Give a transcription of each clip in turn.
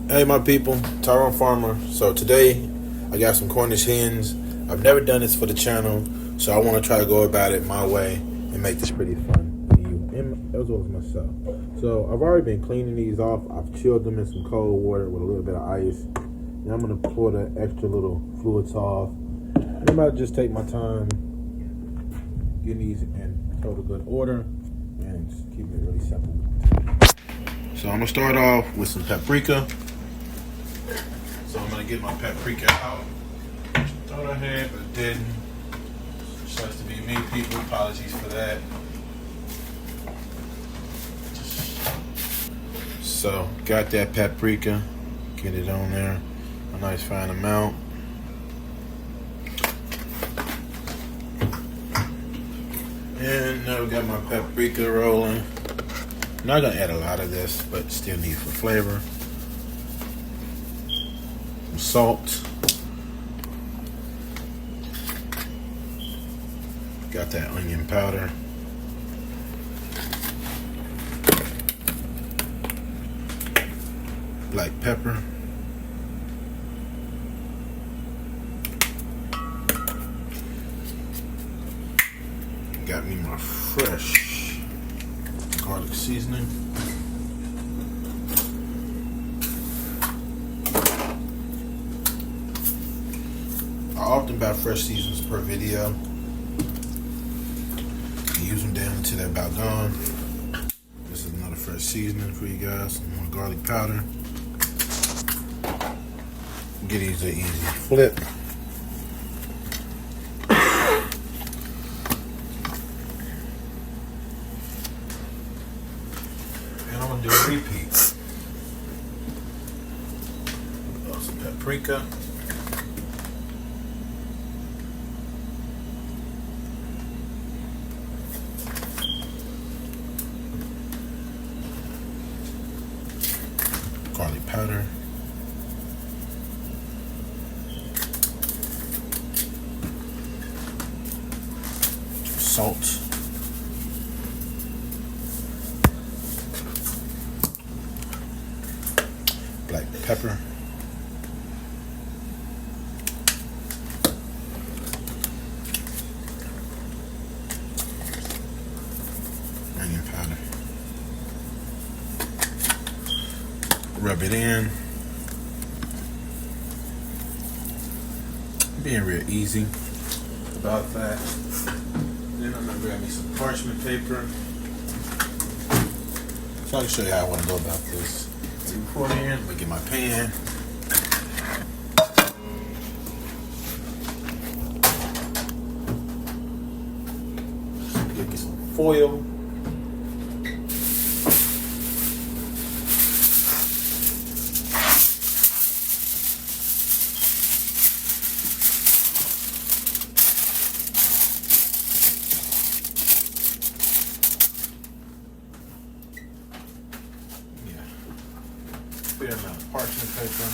Hey my people, Tyrone Farmer. So today I got some Cornish hens. I've never done this for the channel, so I want to try to go about it my way and make this pretty fun for you and as well as myself. So I've already been cleaning these off. I've chilled them in some cold water with a little bit of ice. Then I'm going to pour the extra little fluids off. And I'm about to just take my time getting these in total good order and just keep it really simple. So I'm going to start off with some paprika. So I'm gonna get my paprika out. Thought I had, but didn't. Sucks to be me, people. Apologies for that. So got that paprika. Get it on there. A nice fine amount. And now we got my paprika rolling. Not gonna add a lot of this, but still need for flavor. Salt. Got that onion powder. Black pepper. Got me my fresh garlic seasoning. I often buy fresh seasons per video. You use them down until they're about gone. This is another fresh seasoning for you guys. Some more garlic powder. Get these an easy flip. And I'm gonna do a repeat. Some paprika. Garlic powder, salt, black pepper, onion powder. Rub it in. Being real easy about that. Then I'm gonna grab me some parchment paper. So I can show you how I want to go about this. Beforehand, I'm gonna get my pan. Get me some foil. Fair amount of parchment paper.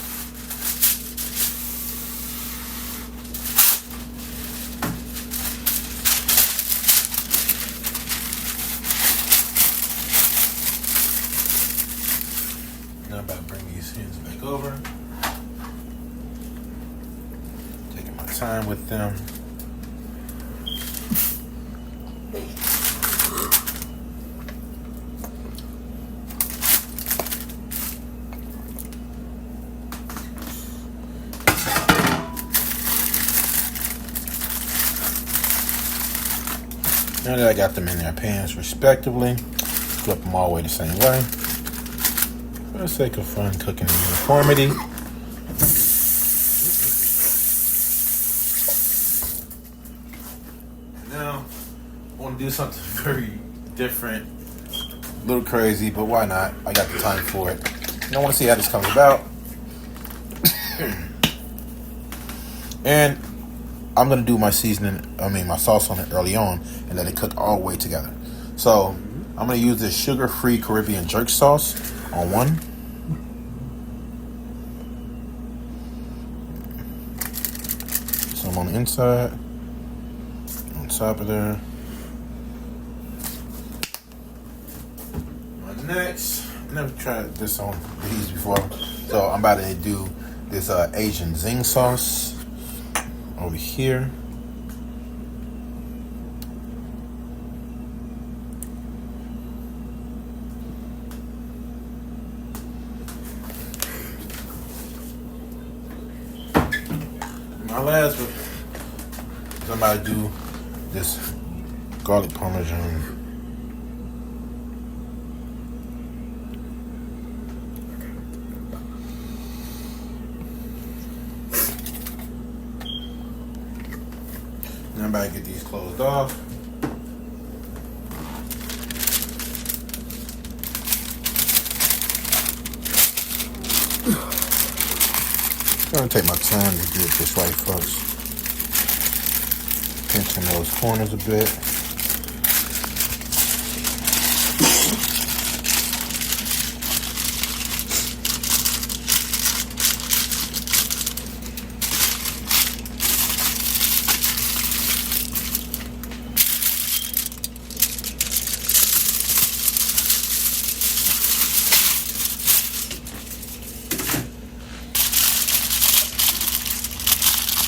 Now I'm about to bring these hens back over. Taking my time with them. Now that I got them in their pans respectively, flip them all the way the same way. For the sake of fun, cooking in uniformity. Now, I want to do something very different, a little crazy, but why not? I got the time for it. And I want to see how this comes about. And I'm going to do my my sauce on it early on and let it cook all the way together. So I'm going to use this sugar-free Caribbean jerk sauce on one. Some on the inside, on top of there. Next, I've never tried this on these before. So I'm about to do this Asian zing sauce over here. My last one, I'm about to do this garlic parmesan. Now I'm about to get these closed off. I'm gonna take my time to get this right, folks. Pinching those corners a bit.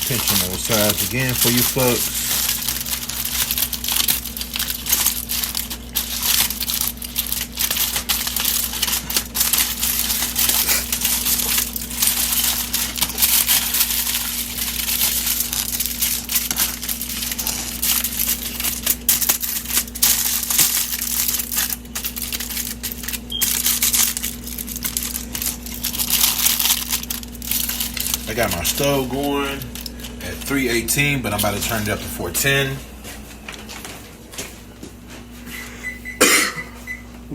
Pinching those sides again for you folks. I got my stove going at 318, but I'm about to turn it up to 410.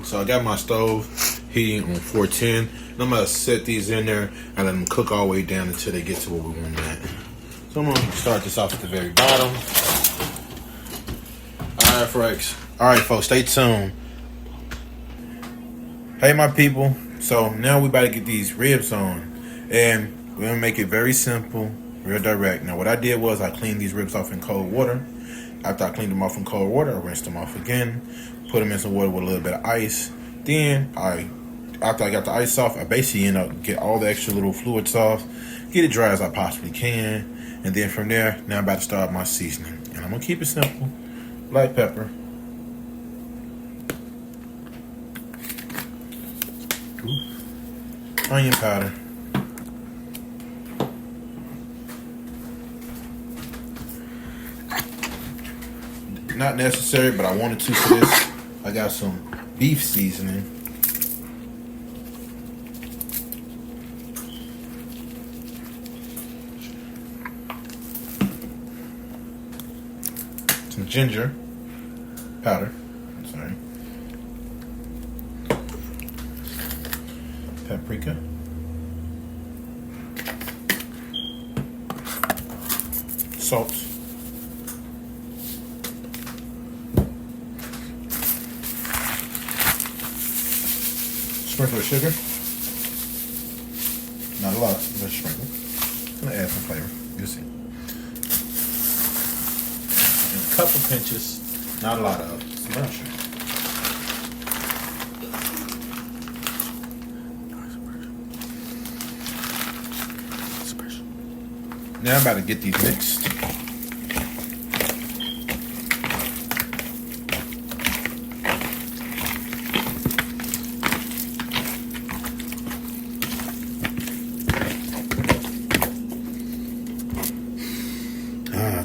So I got my stove heating on 410. And I'm gonna set these in there and let them cook all the way down until they get to where we want them at. So I'm gonna start this off at the very bottom. All right, folks, stay tuned. Hey, my people. So now we about to get these ribs on, and we're gonna make it very simple, real direct. Now what I did was I cleaned these ribs off in cold water. After I cleaned them off in cold water, I rinsed them off again, put them in some water with a little bit of ice. Then after I got the ice off, I basically get all the extra little fluids off, get it dry as I possibly can, and then from there, now I'm about to start my seasoning. And I'm gonna keep it simple. Black pepper, onion powder, not necessary, but I wanted to for this. I got some beef seasoning, some ginger powder, paprika, salt, sprinkle of sugar, not a lot, but sprinkle. I'm gonna add some flavor, you'll see. And a couple pinches, not a lot of, some brown sugar. Now I'm about to get these mixed.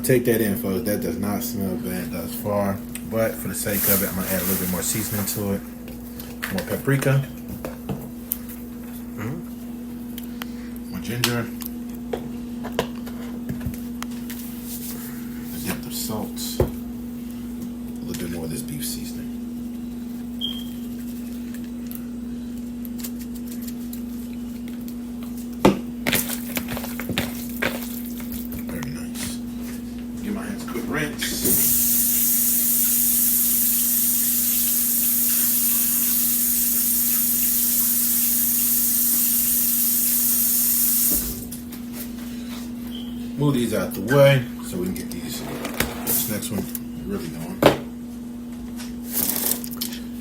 Take that in, folks. That does not smell bad thus far, but for the sake of it, I'm gonna add a little bit more seasoning to it. More paprika, more ginger, a dip of salt, a little bit more of this beef seasoning. Rinse. Move these out the way so we can get this next one really going.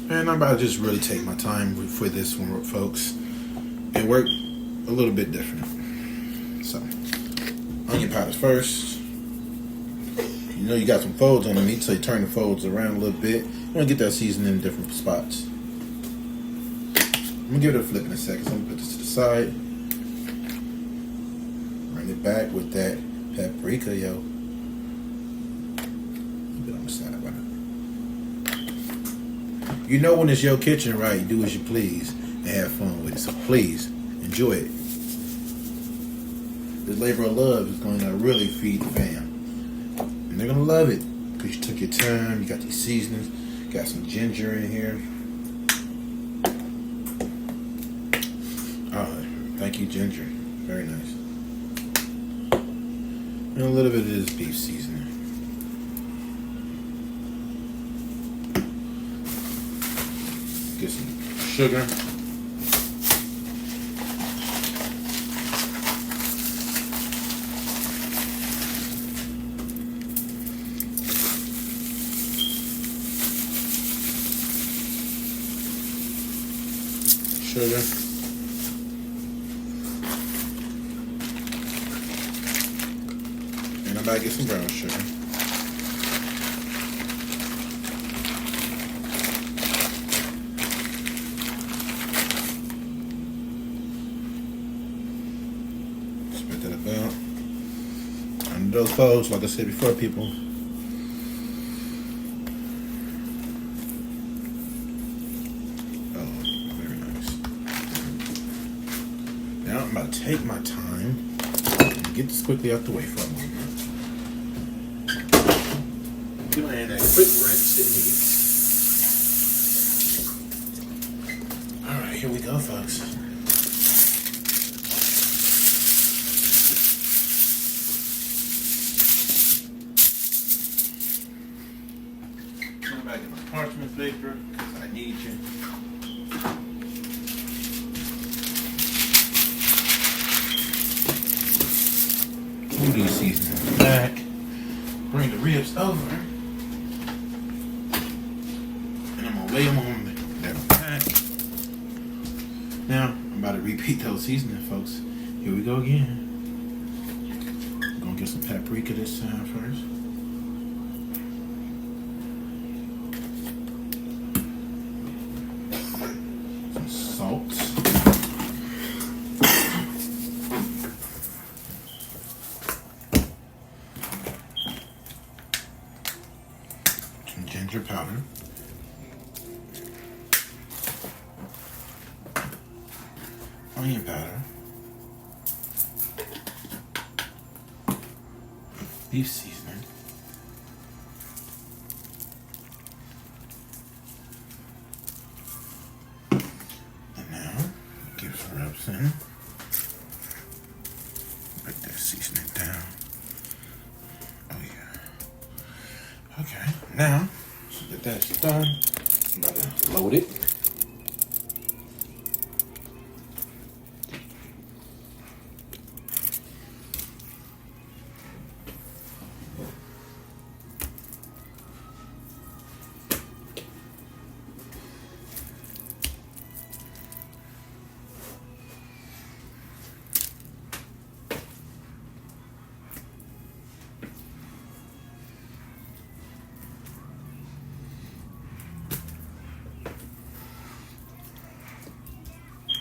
And I'm about to just really take my time for this one, folks, and work a little bit different. So, onion powders first. You know you got some folds on the meat, so you turn the folds around a little bit. You want to get that seasoning in different spots. I'm going to give it a flip in a second. So I'm going to put this to the side. Bring it back with that paprika, yo. A bit on the side, right? You know when it's your kitchen, right? You do as you please and have fun with it. So please, enjoy it. This labor of love is going to really feed the fam. And they're going to love it. Because you took your time, you got these seasonings, got some ginger in here. Oh, thank you, ginger. Very nice. And a little bit of this beef seasoning. Get some sugar. Sugar. And I'm about to get some brown sugar. Spread that about. Under those clothes, like I said before, people. Now I'm about to take my time and get this quickly out the way for a moment. Give my hand that quick rinse it needs. Alright, here we go, folks. I'm back in my parchment paper because I need you. Move these seasonings back. Bring the ribs over. And I'm going to lay them on that pack. Now, I'm about to repeat those seasonings, folks. Here we go again. I'm going to get some paprika this time first. Some salt. Ginger powder, onion powder, beef seasoning, and now give some rubs in. Break that seasoning down. Oh yeah. Okay, now. That that's done. I'm about to load it.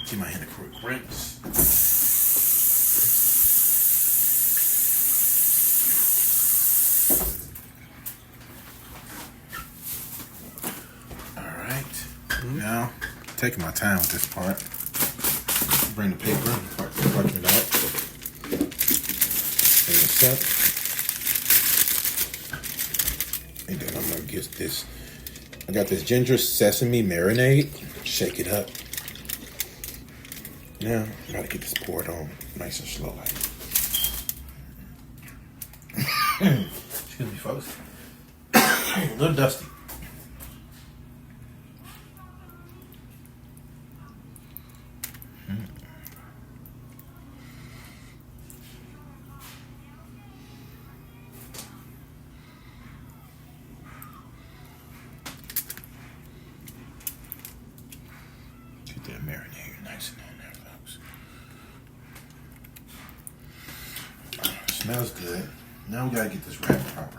Give my hand a quick rinse. All right. Now, taking my time with this part. Bring the paper, parchment out. Bring this up. And then I'm gonna get this. I got this ginger sesame marinade. Shake it up. Now, I gotta get this poured on nice and slow. Excuse me, folks. A little dusty. Get that marinade nice and on there, folks. Smells good. Now we gotta get this wrapped proper.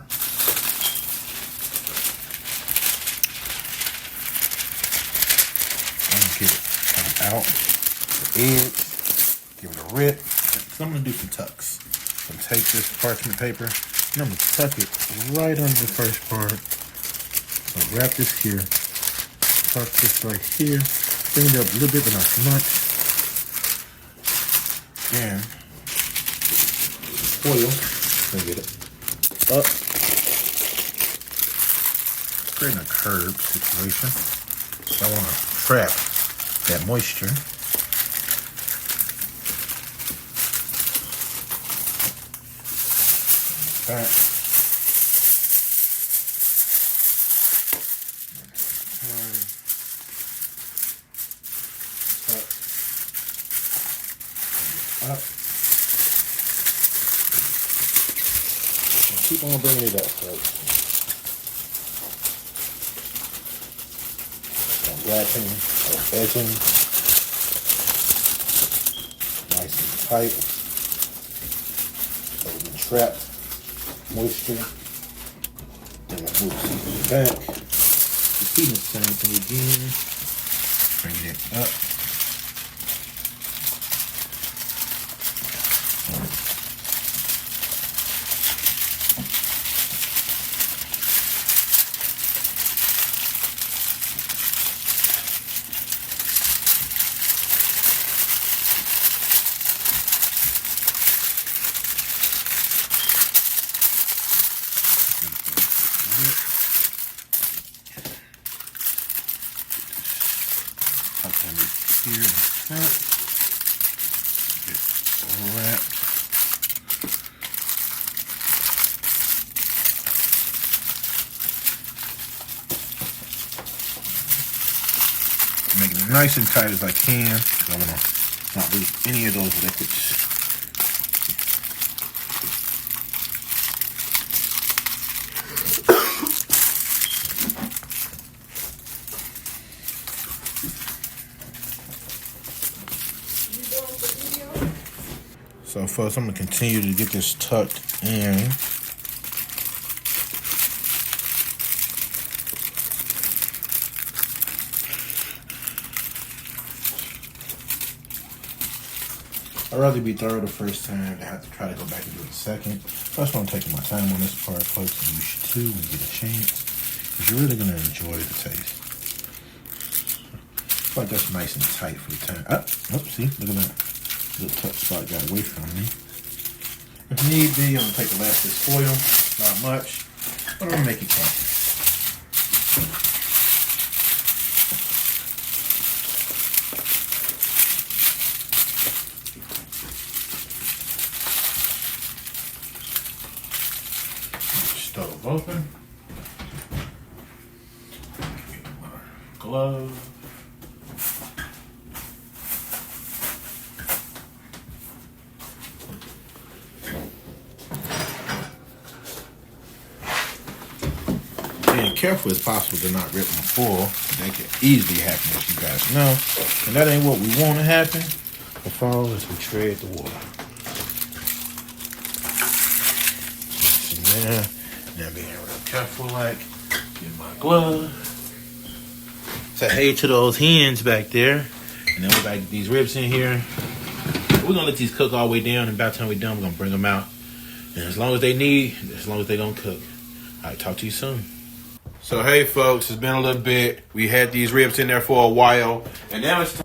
I'm gonna get it out the edge, give it a rip. So I'm gonna do some tucks. I'm gonna take this parchment paper and I'm gonna tuck it right under the first part. So wrap this here, tuck this right here, bring it up a little bit but not too much. And foil, bring it up, creating a curved situation. I want to trap that moisture. Back. Up. And keep on bringing it up, folks. Wrapping or edging. Nice and tight. So we can trap moisture. Then we'll move it back. Repeating the same thing again. Bring it up. Here in the front, get wrapped. Make it nice and tight as I can. I'm gonna not lose any of those liquids. So first, I'm gonna continue to get this tucked in. I'd rather be thorough the first time than have to try to go back and do it the second. So that's why I'm taking my time on this part, folks. And you should too when you get a chance, because you're really gonna enjoy the taste. Like that's nice and tight for the time. Oh, see, look at that. Little tuck spot got away from me. If need be, I'm gonna take the last of this foil. Not much, but I'm gonna make it count. Stove open. Glove. Being careful as possible to not rip my foil. That can easily happen, as you guys know. And that ain't what we want to happen. The fall as we tread the water. Now being real careful, like, get my glove. Say hey to those hens back there. And then we gotta get these ribs in here. We're gonna let these cook all the way down, and by the time we're done, we're gonna bring them out. And as long as they need, as long as they gonna cook. All right, talk to you soon. So hey folks, it's been a little bit. We had these ribs in there for a while, and now it's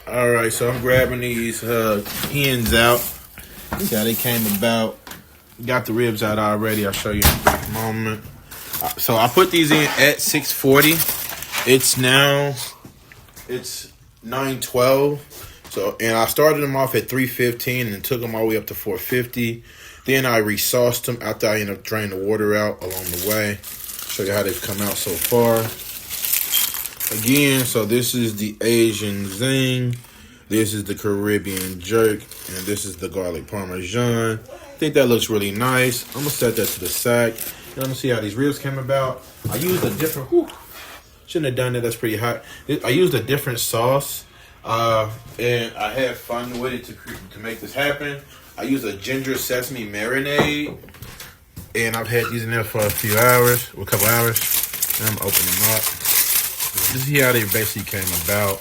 all right. So I'm grabbing these hens out. See how they came about. Got the ribs out already. I'll show you in a quick moment. So I put these in at 640. It's 9:12. So and I started them off at 315 and took them all the way up to 450. Then I resauced them after I ended up draining the water out along the way. Show you how they've come out so far. Again, so this is the Asian zing, this is the Caribbean jerk, and this is the garlic parmesan. I think that looks really nice. I'm gonna set that to the side. And I'm gonna see how these ribs came about. I used a different, shouldn't have done that, that's pretty hot. I used a different sauce, and I had fun with it to make this happen. I use a ginger sesame marinade, and I've had these in there for a couple hours. And I'm opening them up. This is how they basically came about.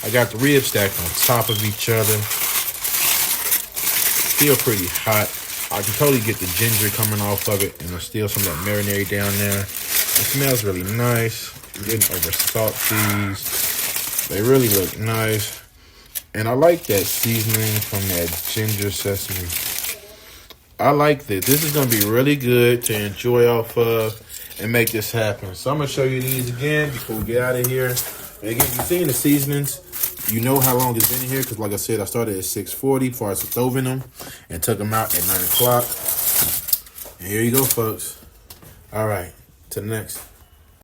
I got the ribs stacked on top of each other. Still pretty hot. I can totally get the ginger coming off of it, and there's still some of that marinade down there. It smells really nice. I'm getting over salt these. They really look nice. And I like that seasoning from that ginger sesame. I like this. This is going to be really good to enjoy off of and make this happen. So I'm going to show you these again before we get out of here. And again, you've seen the seasonings. You know how long it's been in here because, like I said, I started at 6:40 before I stove in them and took them out at 9 o'clock. And here you go, folks. All right, to the next.